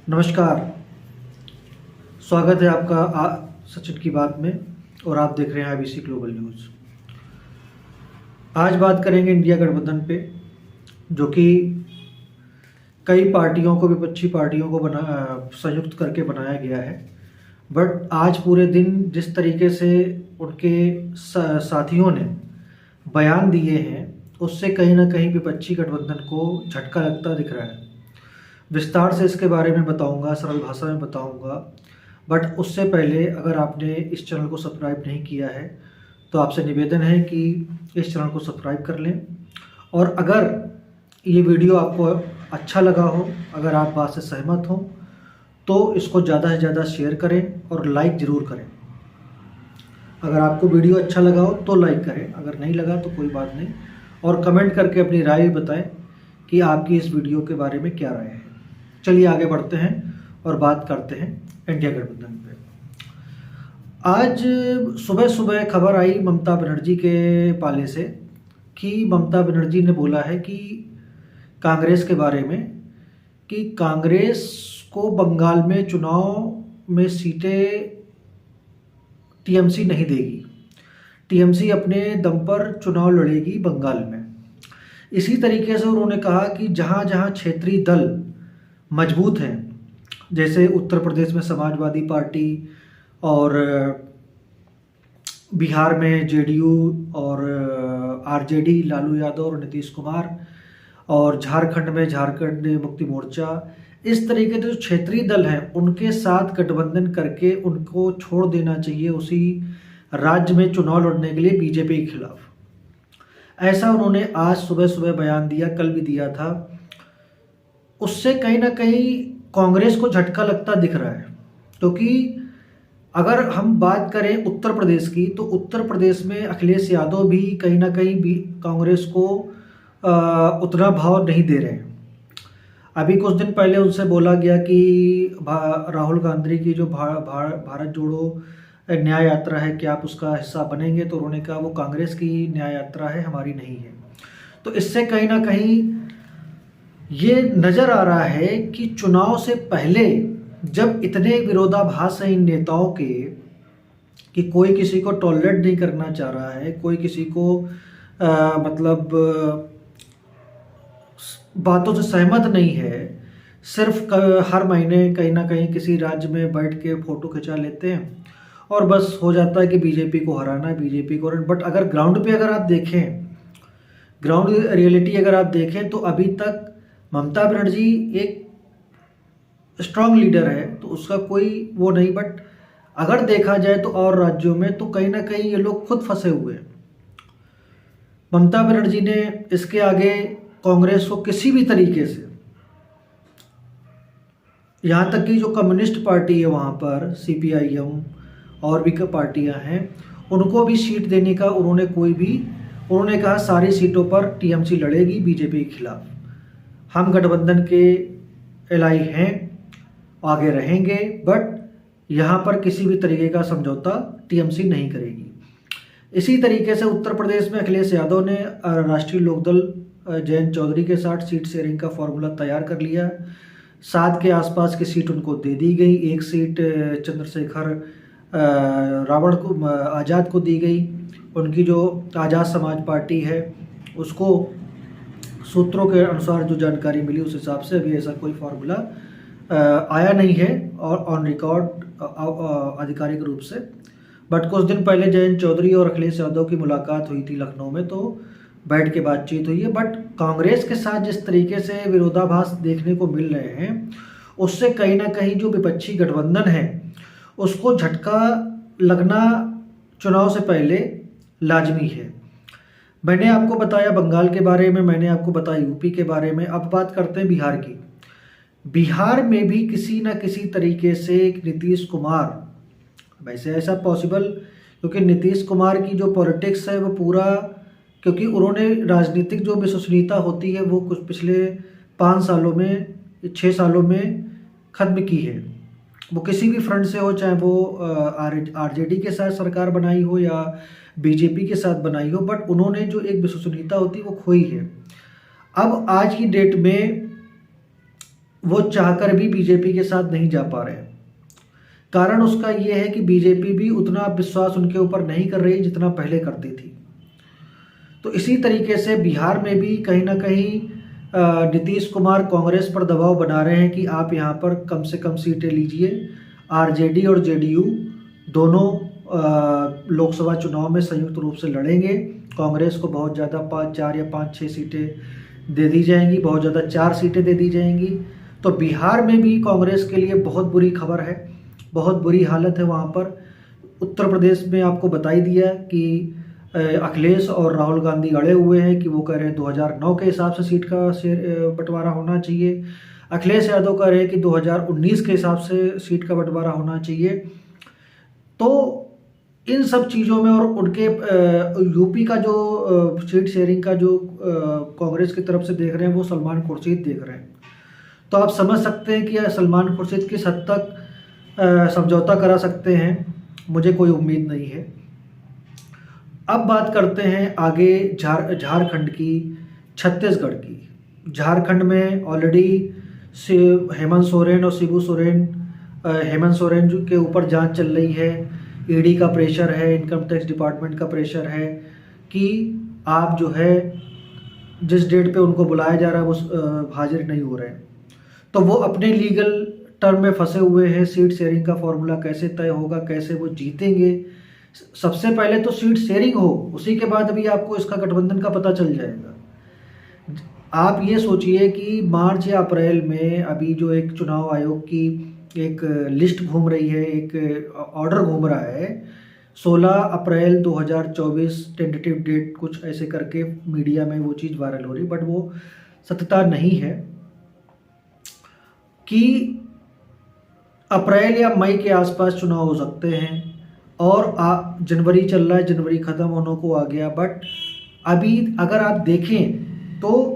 नमस्कार। स्वागत है आपका सचिन की बात में और आप देख रहे हैं आईबीसी ग्लोबल न्यूज़। आज बात करेंगे इंडिया गठबंधन पे, जो कि कई पार्टियों को, विपक्षी पार्टियों को संयुक्त करके बनाया गया है। बट आज पूरे दिन जिस तरीके से उनके साथियों ने बयान दिए हैं, उससे कहीं ना कहीं विपक्षी गठबंधन को झटका लगता दिख रहा है। विस्तार से इसके बारे में बताऊंगा, सरल भाषा में बताऊंगा। बट उससे पहले अगर आपने इस चैनल को सब्सक्राइब नहीं किया है तो आपसे निवेदन है कि इस चैनल को सब्सक्राइब कर लें। और अगर ये वीडियो आपको अच्छा लगा हो, अगर आप बात से सहमत हो, तो इसको ज़्यादा से ज़्यादा शेयर करें और लाइक ज़रूर करें। अगर आपको वीडियो अच्छा लगा हो तो लाइक करें, अगर नहीं लगा तो कोई बात नहीं। और कमेंट करके अपनी राय बताएं कि आपकी इस वीडियो के बारे में क्या राय है। चलिए आगे बढ़ते हैं और बात करते हैं इंडिया गठबंधन पे। आज सुबह सुबह खबर आई ममता बनर्जी के पाले से कि ममता बनर्जी ने बोला है कि कांग्रेस के बारे में कि कांग्रेस को बंगाल में चुनाव में सीटें टीएमसी नहीं देगी। टीएमसी अपने दम पर चुनाव लड़ेगी बंगाल में। इसी तरीके से उन्होंने कहा कि जहाँ जहाँ क्षेत्रीय दल मजबूत हैं, जैसे उत्तर प्रदेश में समाजवादी पार्टी और बिहार में जेडीयू और आरजेडी, लालू यादव और नीतीश कुमार, और झारखंड में झारखंड मुक्ति मोर्चा, इस तरीके के जो क्षेत्रीय दल हैं उनके साथ गठबंधन करके उनको छोड़ देना चाहिए उसी राज्य में चुनाव लड़ने के लिए बीजेपी के खिलाफ। ऐसा उन्होंने आज सुबह सुबह बयान दिया, कल भी दिया था। उससे कहीं ना कहीं कांग्रेस को झटका लगता दिख रहा है, क्योंकि अगर हम बात करें उत्तर प्रदेश की तो उत्तर प्रदेश में अखिलेश यादव भी कहीं ना कहीं भी कांग्रेस को उतना भाव नहीं दे रहे हैं। अभी कुछ दिन पहले उनसे बोला गया कि राहुल गांधी की जो भारत जोड़ो न्याय यात्रा है, क्या आप उसका हिस्सा बनेंगे? तो उन्होंने कहा वो कांग्रेस की न्याय यात्रा है, हमारी नहीं है। तो इससे कहीं ना कहीं ये नज़र आ रहा है कि चुनाव से पहले जब इतने विरोधाभास हैं इन नेताओं के कि कोई किसी को टॉलरेट नहीं करना चाह रहा है, कोई किसी को मतलब बातों से सहमत नहीं है, सिर्फ हर महीने कहीं ना कहीं किसी राज्य में बैठ के फ़ोटो खिंचा लेते हैं और बस हो जाता है कि बीजेपी को हराना है, बीजेपी को। बट अगर ग्राउंड पे अगर आप देखें, ग्राउंड रियलिटी अगर आप देखें, तो अभी तक ममता बनर्जी एक स्ट्रांग लीडर है, तो उसका कोई वो नहीं। बट अगर देखा जाए तो और राज्यों में तो कहीं ना कहीं ये लोग खुद फंसे हुए हैं। ममता बनर्जी ने इसके आगे कांग्रेस को किसी भी तरीके से, यहाँ तक कि जो कम्युनिस्ट पार्टी है वहाँ पर सीपीआईएम और भी पार्टियाँ हैं, उनको भी सीट देने का उन्होंने कहा सारी सीटों पर टीएमसी लड़ेगी बीजेपी के खिलाफ। हम गठबंधन के एलाई हैं, आगे रहेंगे, बट यहाँ पर किसी भी तरीके का समझौता टीएमसी नहीं करेगी। इसी तरीके से उत्तर प्रदेश में अखिलेश यादव ने राष्ट्रीय लोकदल जयंत चौधरी के साथ सीट शेयरिंग का फॉर्मूला तैयार कर लिया। 7 के आसपास की सीट उनको दे दी गई। 1 सीट चंद्रशेखर रावण को, आज़ाद को दी गई। उनकी जो आज़ाद समाज पार्टी है उसको, सूत्रों के अनुसार जो जानकारी मिली उस हिसाब से अभी ऐसा कोई फार्मूला आया नहीं है और ऑन रिकॉर्ड आधिकारिक रूप से। बट कुछ दिन पहले जयंत चौधरी और अखिलेश यादव की मुलाकात हुई थी लखनऊ में, तो बैठ के बातचीत हुई है। बट कांग्रेस के साथ जिस तरीके से विरोधाभास देखने को मिल रहे हैं, उससे कहीं ना कहीं जो विपक्षी गठबंधन है उसको झटका लगना चुनाव से पहले लाजमी है। मैंने आपको बताया बंगाल के बारे में, मैंने आपको बताया यूपी के बारे में। अब बात करते हैं बिहार की। बिहार में भी किसी न किसी तरीके से नीतीश कुमार, वैसे ऐसा पॉसिबल, क्योंकि नीतीश कुमार की जो पॉलिटिक्स है वो पूरा, क्योंकि उन्होंने राजनीतिक जो विश्वसनीयता होती है वो कुछ पिछले 5 सालों में, 6 सालों में ख़त्म की है। वो किसी भी फ्रंट से हो, चाहे वो आरजेडी के साथ सरकार बनाई हो या बीजेपी के साथ बनाई हो, बट उन्होंने जो एक विश्वसनीयता होती है वो खोई है। अब आज की डेट में वो चाहकर भी बीजेपी के साथ नहीं जा पा रहे हैं। कारण उसका ये है कि बीजेपी भी उतना विश्वास उनके ऊपर नहीं कर रही जितना पहले करती थी। तो इसी तरीके से बिहार में भी कहीं ना कहीं नीतीश कुमार कांग्रेस पर दबाव बना रहे हैं कि आप यहाँ पर कम से कम सीटें लीजिए। आरजेडी और जेडीयू दोनों लोकसभा चुनाव में संयुक्त रूप से लड़ेंगे। कांग्रेस को बहुत ज़्यादा 4 या 5-6 सीटें दे दी जाएंगी, बहुत ज़्यादा 4 सीटें दे दी जाएंगी। तो बिहार में भी कांग्रेस के लिए बहुत बुरी खबर है, बहुत बुरी हालत है वहाँ पर। उत्तर प्रदेश में आपको बता ही दिया कि अखिलेश और राहुल गांधी अड़े हुए हैं कि वो कह रहे हैं 2009 के हिसाब से सीट का बंटवारा होना चाहिए। अखिलेश यादव कह रहे हैं कि 2019 के हिसाब से सीट का बंटवारा होना चाहिए। तो इन सब चीज़ों में और उनके यूपी का जो सीट शेयरिंग का जो कांग्रेस की तरफ से देख रहे हैं वो सलमान खुर्शीद देख रहे हैं। तो आप समझ सकते हैं कि सलमान खुर्शीद किस हद तक समझौता करा सकते हैं, मुझे कोई उम्मीद नहीं है। अब बात करते हैं आगे झारखंड की, छत्तीसगढ़ की। झारखंड में ऑलरेडी हेमंत सोरेन और शिबू सोरेन, हेमंत सोरेन के ऊपर जांच चल रही है। ईडी का प्रेशर है, इनकम टैक्स डिपार्टमेंट का प्रेशर है कि आप जो है जिस डेट पे उनको बुलाया जा रहा है वो हाजिर नहीं हो रहे हैं। तो वो अपने लीगल टर्म में फंसे हुए हैं। सीट शेयरिंग का फॉर्मूला कैसे तय होगा, कैसे वो जीतेंगे। सबसे पहले तो सीट शेयरिंग हो, उसी के बाद भी आपको इसका गठबंधन का पता चल जाएगा। आप ये सोचिए कि मार्च या अप्रैल में अभी जो एक चुनाव आयोग की एक लिस्ट घूम रही है, एक ऑर्डर घूम रहा है, 16 अप्रैल 2024 टेंटेटिव डेट कुछ ऐसे करके मीडिया में वो चीज़ वायरल हो रही, बट वो सत्यता नहीं है कि अप्रैल या मई के आसपास चुनाव हो सकते हैं। और जनवरी चल रहा है, जनवरी ख़त्म होने को आ गया। बट अभी अगर आप देखें तो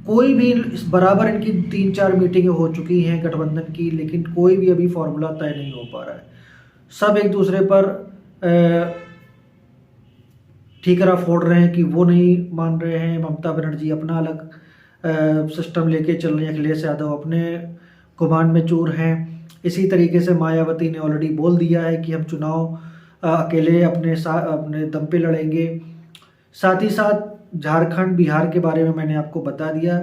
कोई भी बराबर इनकी 3-4 मीटिंगें हो चुकी हैं गठबंधन की, लेकिन कोई भी अभी फॉर्मूला तय नहीं हो पा रहा है। सब एक दूसरे पर ठीकरा फोड़ रहे हैं कि वो नहीं मान रहे हैं। ममता बनर्जी अपना अलग सिस्टम लेके चल रही है, अखिलेश यादव अपने गुमान में चूर हैं। इसी तरीके से मायावती ने ऑलरेडी बोल दिया है कि हम चुनाव अकेले अपने दम पे लड़ेंगे। साथ ही साथ झारखंड, बिहार के बारे में मैंने आपको बता दिया।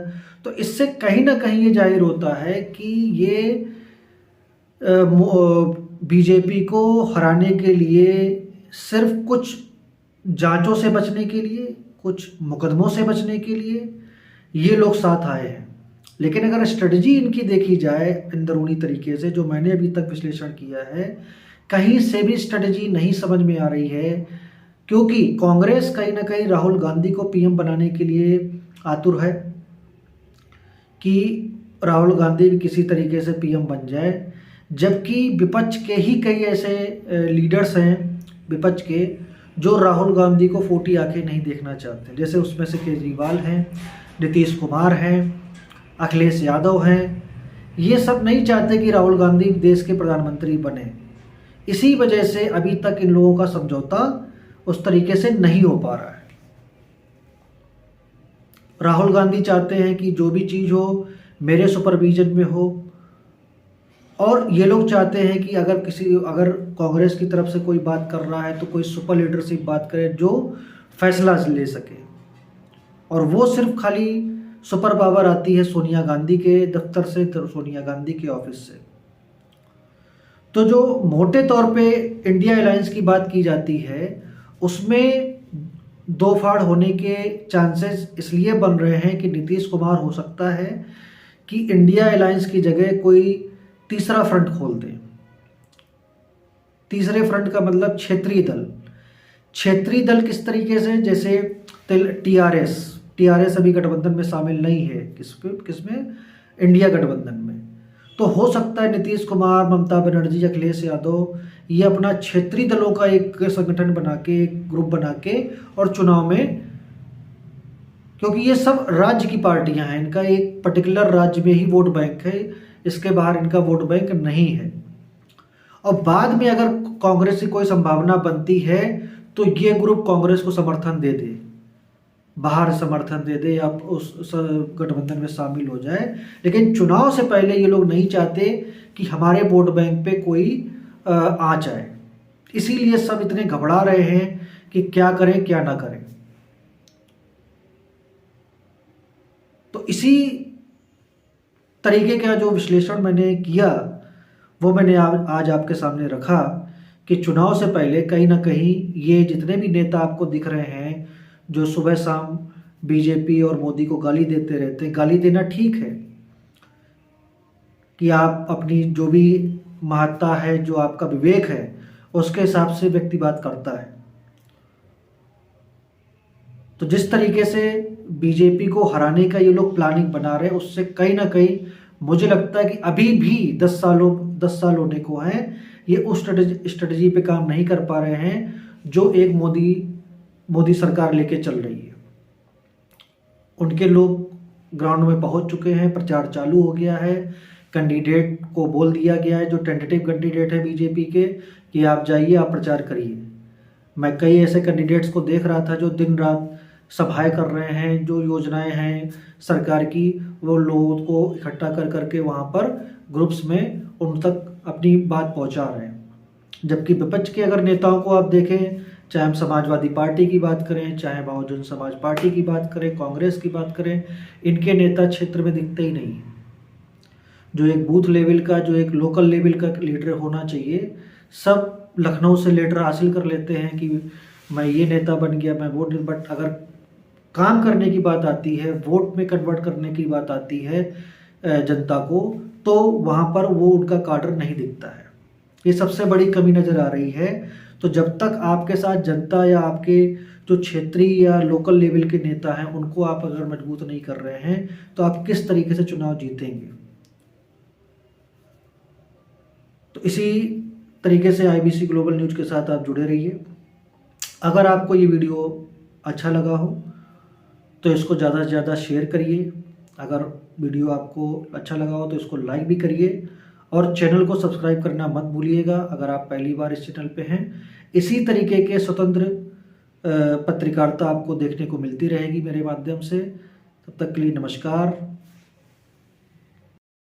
तो इससे कहीं ना कहीं ये जाहिर होता है कि ये बीजेपी को हराने के लिए सिर्फ कुछ जांचों से बचने के लिए, कुछ मुकदमों से बचने के लिए ये लोग साथ आए हैं। लेकिन अगर स्ट्रेटजी इनकी देखी जाए अंदरूनी तरीके से, जो मैंने अभी तक विश्लेषण किया है, कहीं से भी स्ट्रेटजी नहीं समझ में आ रही है। क्योंकि कांग्रेस कहीं ना कहीं राहुल गांधी को पीएम बनाने के लिए आतुर है कि राहुल गांधी भी किसी तरीके से पीएम बन जाए। जबकि विपक्ष के ही कई ऐसे लीडर्स हैं विपक्ष के जो राहुल गांधी को फूटी आंखें नहीं देखना चाहते। जैसे उसमें से केजरीवाल हैं, नीतीश कुमार हैं, अखिलेश यादव हैं। ये सब नहीं चाहते कि राहुल गांधी देश के प्रधानमंत्री बने। इसी वजह से अभी तक इन लोगों का समझौता उस तरीके से नहीं हो पा रहा है। राहुल गांधी चाहते हैं कि जो भी चीज़ हो मेरे सुपरविजन में हो, और ये लोग चाहते हैं कि अगर कांग्रेस की तरफ से कोई बात कर रहा है तो कोई सुपर लीडरशिप बात करे जो फैसला ले सके। और वो सिर्फ खाली सुपर पावर आती है सोनिया गांधी के दफ्तर से, सोनिया गांधी के ऑफिस से। तो जो मोटे तौर पे इंडिया अलायंस की बात की जाती है उसमें दो फाड़ होने के चांसेस इसलिए बन रहे हैं कि नीतीश कुमार हो सकता है कि इंडिया अलायंस की जगह कोई तीसरा फ्रंट खोल दें। तीसरे फ्रंट का मतलब क्षेत्रीय दल। क्षेत्रीय दल किस तरीके से, जैसे टीआरएस अभी गठबंधन में शामिल नहीं है। किसमें? इंडिया गठबंधन में। तो हो सकता है नीतीश कुमार, ममता बनर्जी, अखिलेश यादव ये अपना क्षेत्रीय दलों का एक संगठन बना के, एक ग्रुप बना के और चुनाव में, क्योंकि ये सब राज्य की पार्टियां हैं, इनका एक पर्टिकुलर राज्य में ही वोट बैंक है, इसके बाहर इनका वोट बैंक नहीं है। और बाद में अगर कांग्रेस की कोई संभावना बनती है तो ये ग्रुप कांग्रेस को समर्थन दे दे। बाहर समर्थन दे दे या उस गठबंधन में शामिल हो जाए, लेकिन चुनाव से पहले ये लोग नहीं चाहते कि हमारे वोट बैंक पे कोई आ जाए। इसीलिए सब इतने घबरा रहे हैं कि क्या करें क्या ना करें। तो इसी तरीके का जो विश्लेषण मैंने किया वो मैंने आज आपके सामने रखा कि चुनाव से पहले कहीं ना कहीं ये जितने भी नेता आपको दिख रहे हैं जो सुबह शाम बीजेपी और मोदी को गाली देते रहते हैं, गाली देना ठीक है कि आप अपनी जो भी महत्ता है, जो आपका विवेक है, उसके हिसाब से व्यक्ति बात करता है। तो जिस तरीके से बीजेपी को हराने का ये लोग प्लानिंग बना रहे हैं, उससे कहीं ना कहीं मुझे लगता है कि अभी भी 10 साल होने को हैं, ये उस स्ट्रेटजी पे काम नहीं कर पा रहे हैं जो एक मोदी सरकार लेके चल रही है। उनके लोग ग्राउंड में पहुंच चुके हैं, प्रचार चालू हो गया है, कैंडिडेट को बोल दिया गया है जो टेंटेटिव कैंडिडेट है बीजेपी के कि आप जाइए, आप प्रचार करिए। मैं कई ऐसे कैंडिडेट्स को देख रहा था जो दिन रात सभाएं कर रहे हैं, जो योजनाएं हैं सरकार की वो लोगों को इकट्ठा कर करके वहाँ पर ग्रुप्स में उन तक अपनी बात पहुँचा रहे हैं। जबकि विपक्ष के अगर नेताओं को आप देखें, चाहे हम समाजवादी पार्टी की बात करें, चाहे बहुजन समाज पार्टी की बात करें, कांग्रेस की बात करें, इनके नेता क्षेत्र में दिखते ही नहीं है। जो एक बूथ लेवल का, जो एक लोकल लेवल का लीडर होना चाहिए, सब लखनऊ से लीडर हासिल कर लेते हैं कि मैं ये नेता बन गया, मैं वो। बट अगर काम करने की बात आती है, वोट में कन्वर्ट करने की बात आती है जनता को, तो वहाँ पर वो उनका काडर नहीं दिखता है। ये सबसे बड़ी कमी नज़र आ रही है। तो जब तक आपके साथ जनता या आपके जो क्षेत्रीय या लोकल लेवल के नेता हैं उनको आप अगर मजबूत नहीं कर रहे हैं तो आप किस तरीके से चुनाव जीतेंगे। तो इसी तरीके से IBC ग्लोबल न्यूज़ के साथ आप जुड़े रहिए। अगर आपको ये वीडियो अच्छा लगा हो तो इसको ज़्यादा से ज़्यादा शेयर करिए। अगर वीडियो आपको अच्छा लगा हो तो इसको लाइक भी करिए और चैनल को सब्सक्राइब करना मत भूलिएगा अगर आप पहली बार इस चैनल पे हैं। इसी तरीके के स्वतंत्र पत्रकारिता आपको देखने को मिलती रहेगी मेरे माध्यम से। तब तक के लिए नमस्कार।